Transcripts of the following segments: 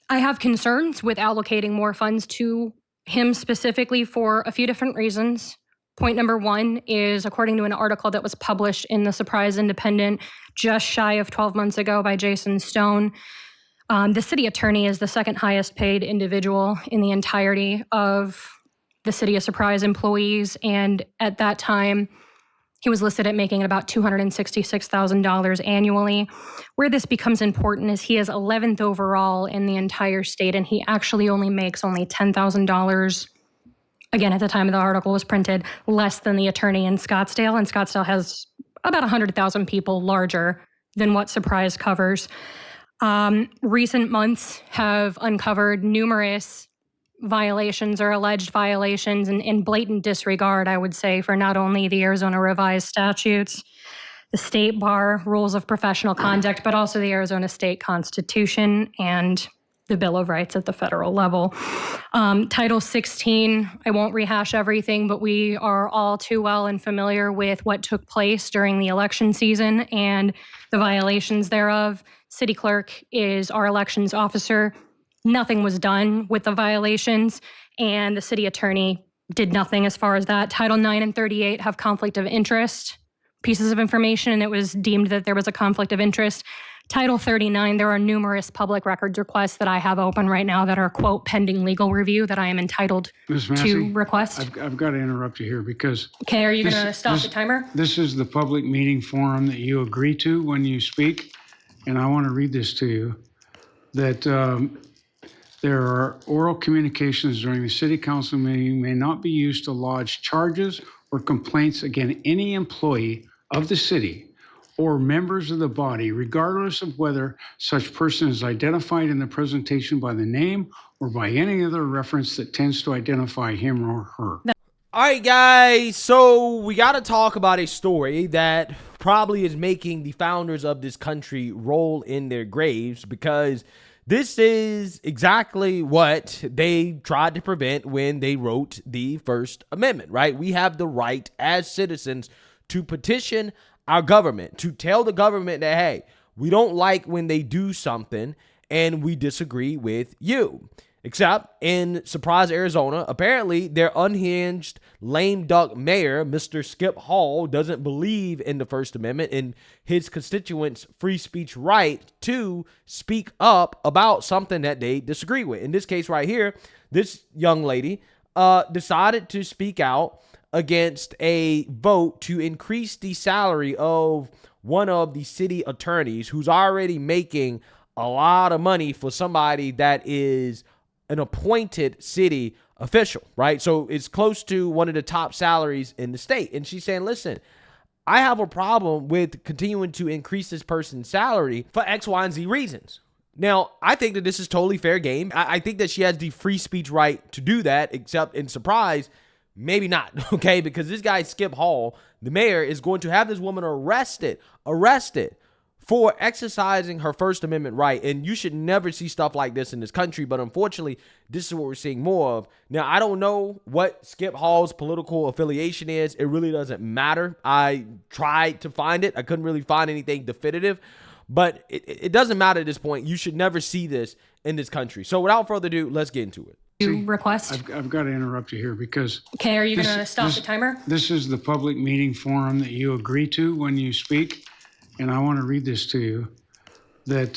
I have concerns with allocating more funds to him specifically for a few different reasons. Point number one is, according to an article that was published in the Surprise Independent just shy of 12 months ago by Jason Stone, the city attorney is the second highest paid individual in the entirety of the City of Surprise employees. And at that time, he was listed at making about $266,000 annually. Where this becomes important is he is 11th overall in the entire state, and he actually makes $10,000. Again, at the time the article was printed, less than the attorney in Scottsdale. And Scottsdale has about 100,000 people larger than what Surprise covers. Recent months have uncovered numerous violations or alleged violations and in blatant disregard, I would say, for not only the Arizona revised statutes, the state bar rules of professional conduct, but also the Arizona state constitution and the Bill of Rights at the federal level. Title 16, I won't rehash everything, but we are all too well and familiar with what took place during the election season and the violations thereof. City clerk is our elections officer. Nothing was done with the violations, and the city attorney did nothing as far as that. Title 9 and 38 have conflict of interest pieces of information, and it was deemed that there was a conflict of interest. Title 39, there are numerous public records requests that I have open right now that are, quote, pending legal review that I am entitled to request. I've got to interrupt you here because... Okay, are you going to stop the timer? This is the public meeting forum that you agree to when you speak, and I want to read this to you, that there are oral communications during the city council meeting may not be used to lodge charges or complaints against any employee of the city or members of the body, regardless of whether such person is identified in the presentation by the name or by any other reference that tends to identify him or her. All right, guys, so we got to talk about a story that probably is making the founders of this country roll in their graves, because this is exactly what they tried to prevent when they wrote the First Amendment, right? We have the right as citizens to petition our government, to tell the government that, hey, we don't like when they do something and we disagree with you. Except in Surprise, Arizona, apparently their unhinged, lame duck mayor, Mr. Skip Hall, doesn't believe in the First Amendment and his constituents' free speech right to speak up about something that they disagree with. In this case right here, this young lady decided to speak out against a vote to increase the salary of one of the city attorneys who's already making a lot of money for somebody that is an appointed city official, right? So it's close to one of the top salaries in the state. And she's saying, listen, I have a problem with continuing to increase this person's salary for X, Y, and Z reasons. Now, I think that this is totally fair game. I think that she has the free speech right to do that, except in Surprise, maybe not, okay? Because this guy, Skip Hall, the mayor, is going to have this woman arrested for exercising her First Amendment right. And you should never see stuff like this in this country. But unfortunately, this is what we're seeing more of. Now, I don't know what Skip Hall's political affiliation is. It really doesn't matter. I tried to find it. I couldn't really find anything definitive. But it doesn't matter at this point. You should never see this in this country. So without further ado, let's get into it. Request. I've got to interrupt you here because... Okay, are you going to stop the timer? This is the public meeting forum that you agree to when you speak. And I want to read this to you, that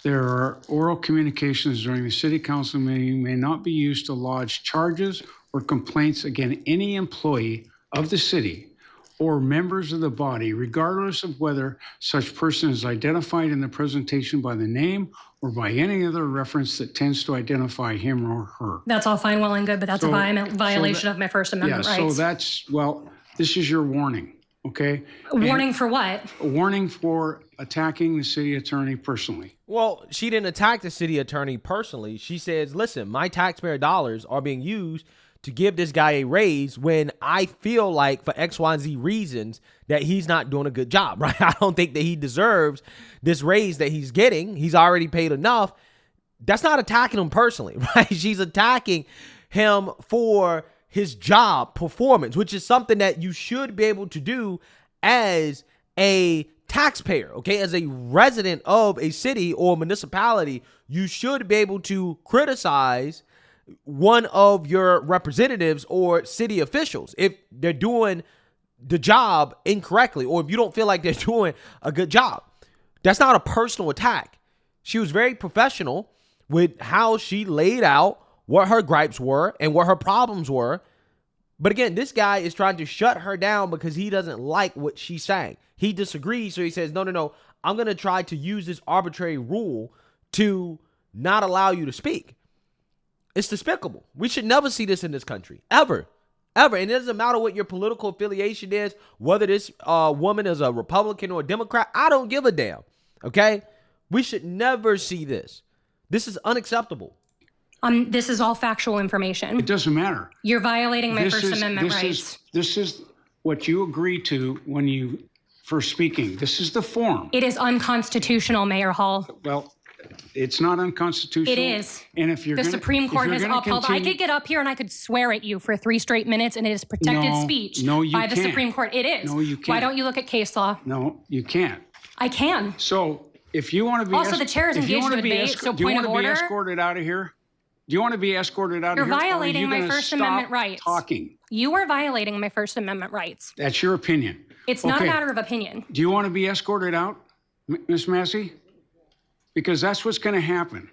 there are oral communications during the city council meeting may not be used to lodge charges or complaints against any employee of the city or members of the body, regardless of whether such person is identified in the presentation by the name or by any other reference that tends to identify him or her. That's all fine, well and good, but that's a violation of my First Amendment rights. Yeah, so that's, well, this is your warning. Okay. A warning for what? A warning for attacking the city attorney personally. Well, she didn't attack the city attorney personally. She says, listen, my taxpayer dollars are being used to give this guy a raise when I feel like for X, Y, and Z reasons that he's not doing a good job, right? I don't think that he deserves this raise that he's getting. He's already paid enough. That's not attacking him personally, right? She's attacking him for his job performance, which is something that you should be able to do as a taxpayer, okay, as a resident of a city or municipality, you should be able to criticize one of your representatives or city officials if they're doing the job incorrectly, or if you don't feel like they're doing a good job. That's not a personal attack. She was very professional with how she laid out what her gripes were and what her problems were. But again, this guy is trying to shut her down because he doesn't like what she's saying. He disagrees, so he says, no, I'm going to try to use this arbitrary rule to not allow you to speak. It's despicable. We should never see this in this country, ever. Ever. And it doesn't matter what your political affiliation is, whether this woman is a Republican or a Democrat. I don't give a damn. Okay? We should never see this. This is unacceptable. This is all factual information. It doesn't matter. You're violating my First Amendment rights. This is what you agree to when you first speaking. This is the form. It is unconstitutional, Mayor Hall. Well, it's not unconstitutional. It is. And if you're The Supreme Court has upheld. I continue, could get up here and I could swear at you for 3 straight minutes, and it is protected speech by the Supreme Court. It is. No, you can't. Why don't you look at case law? No, you can't. I can. So if you want to be Also, the chair is engaged in a debate, so do you point want of to be order. escorted out of here? Do you want to be escorted out You're of here? violating or are you my gonna First stop Amendment rights. Talking. You are violating my First Amendment rights. That's your opinion. It's not a Okay. matter of opinion. Do you want to be escorted out, Ms. Massey? Because that's what's going to happen.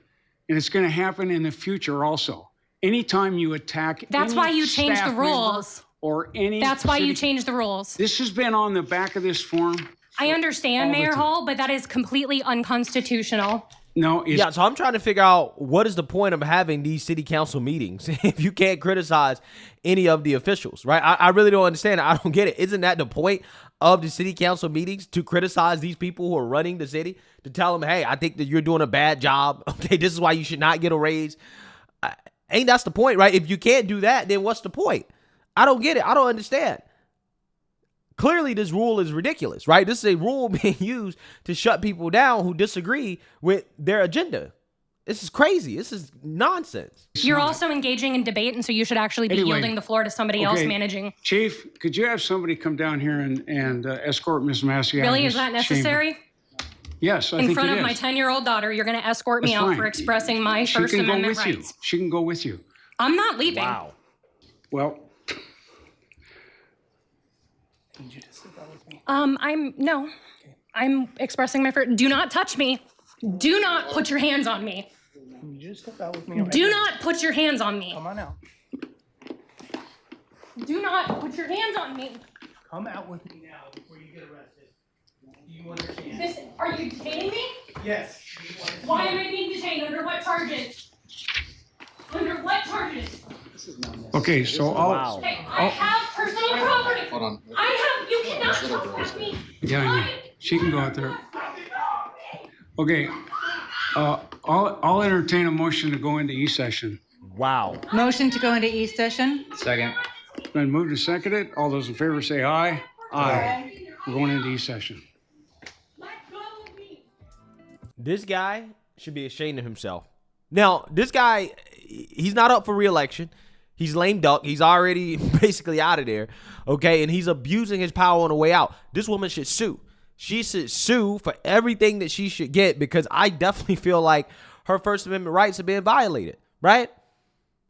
And it's going to happen in the future also. Anytime you attack That's any why you changed the staff member rules. Or any That's why you city- changed the rules. This has been on the back of this form. I understand, all the Mayor time. Hall, but that is completely unconstitutional. No, it's Yeah, so I'm trying to figure out what is the point of having these city council meetings if you can't criticize any of the officials, right? I really don't understand. I don't get it. Isn't that the point of the city council meetings, to criticize these people who are running the city, to tell them, hey, I think that you're doing a bad job. Okay, this is why you should not get a raise. Ain't that's the point, right? If you can't do that, then what's the point? I don't get it. I don't understand. Clearly, this rule is ridiculous, right? This is a rule being used to shut people down who disagree with their agenda. This is crazy. This is nonsense. You're also engaging in debate, and so you should actually be Anyway, yielding the floor to somebody else okay, managing. Chief, could you have somebody come down here and escort Ms. Massey out of Really, this is that chamber? necessary? Yes, I In think front it of is. my 10-year-old daughter, you're going to escort me That's out fine. for expressing my She First can go Amendment with you. rights. She can go with you. I'm not leaving. Wow. Well, I'm expressing my first. Do not touch me. Do not put your hands on me. You just step out with me. Do not put your hands on me. Come on out. Do not put your hands on me. Come out with me now before you get arrested. Do you understand? Are you detaining me? Yes. Why am I being detained? Under what charges? Under what charges? okay, so I'll, Wow. Hey, I have personal property. Hold on. You cannot contact me. yeah, I know. She can go out there. Okay, I'll entertain a motion to go into E-session. Wow. Motion to go into E-session? Second. Been moved and seconded. All those in favor say aye. Aye. We're going into E-session. This guy should be ashamed of himself. Now, this guy, he's not up for re-election. He's lame duck. He's already basically out of there, okay? And he's abusing his power on the way out. This woman should sue. She should sue for everything that she should get, because I definitely feel like her First Amendment rights are being violated, right?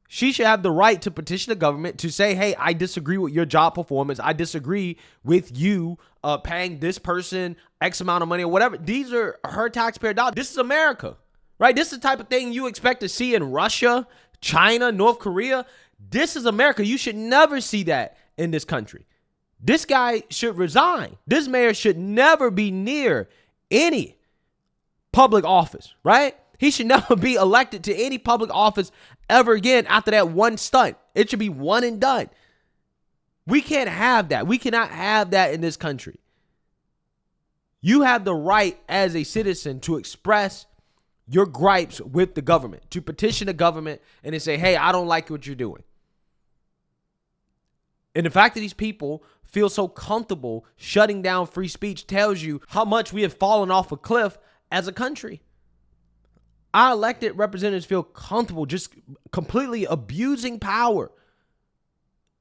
She should have the right to petition the government to say, hey, I disagree with your job performance. I disagree with you paying this person X amount of money or whatever. These are her taxpayer dollars. This is America, right? This is the type of thing you expect to see in Russia, China, North Korea. This is America. You should never see that in this country. This guy should resign. This mayor should never be near any public office, right? He should never be elected to any public office ever again after that one stunt. It should be one and done. We can't have that. We cannot have that in this country. You have the right as a citizen to express your gripes with the government, to petition the government and to say, hey, I don't like what you're doing. And the fact that these people feel so comfortable shutting down free speech tells you how much we have fallen off a cliff as a country. Our elected representatives feel comfortable just completely abusing power.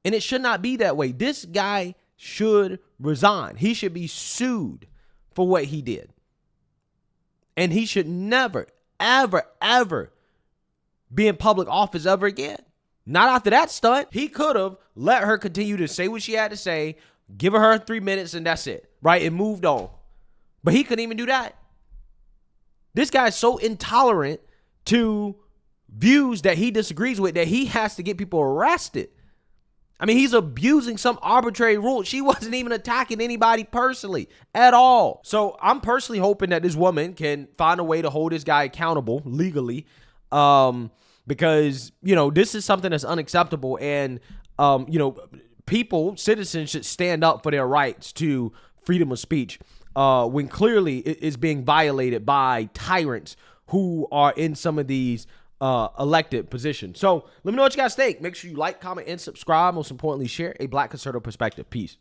And it should not be that way. This guy should resign. He should be sued for what he did. And he should never, ever, ever be in public office ever again. Not after that stunt. He could have let her continue to say what she had to say, give her 3 minutes, and that's it, right? And moved on. But he couldn't even do that. This guy is so intolerant to views that he disagrees with that he has to get people arrested. I mean, he's abusing some arbitrary rule. She wasn't even attacking anybody personally at all. So I'm personally hoping that this woman can find a way to hold this guy accountable legally, because, you know, this is something that's unacceptable. And, you know, people, citizens should stand up for their rights to freedom of speech when clearly it is being violated by tyrants who are in some of these elected positions. So let me know what you guys think. Make sure you like, comment, and subscribe. Most importantly, share a Black conservative perspective. Peace.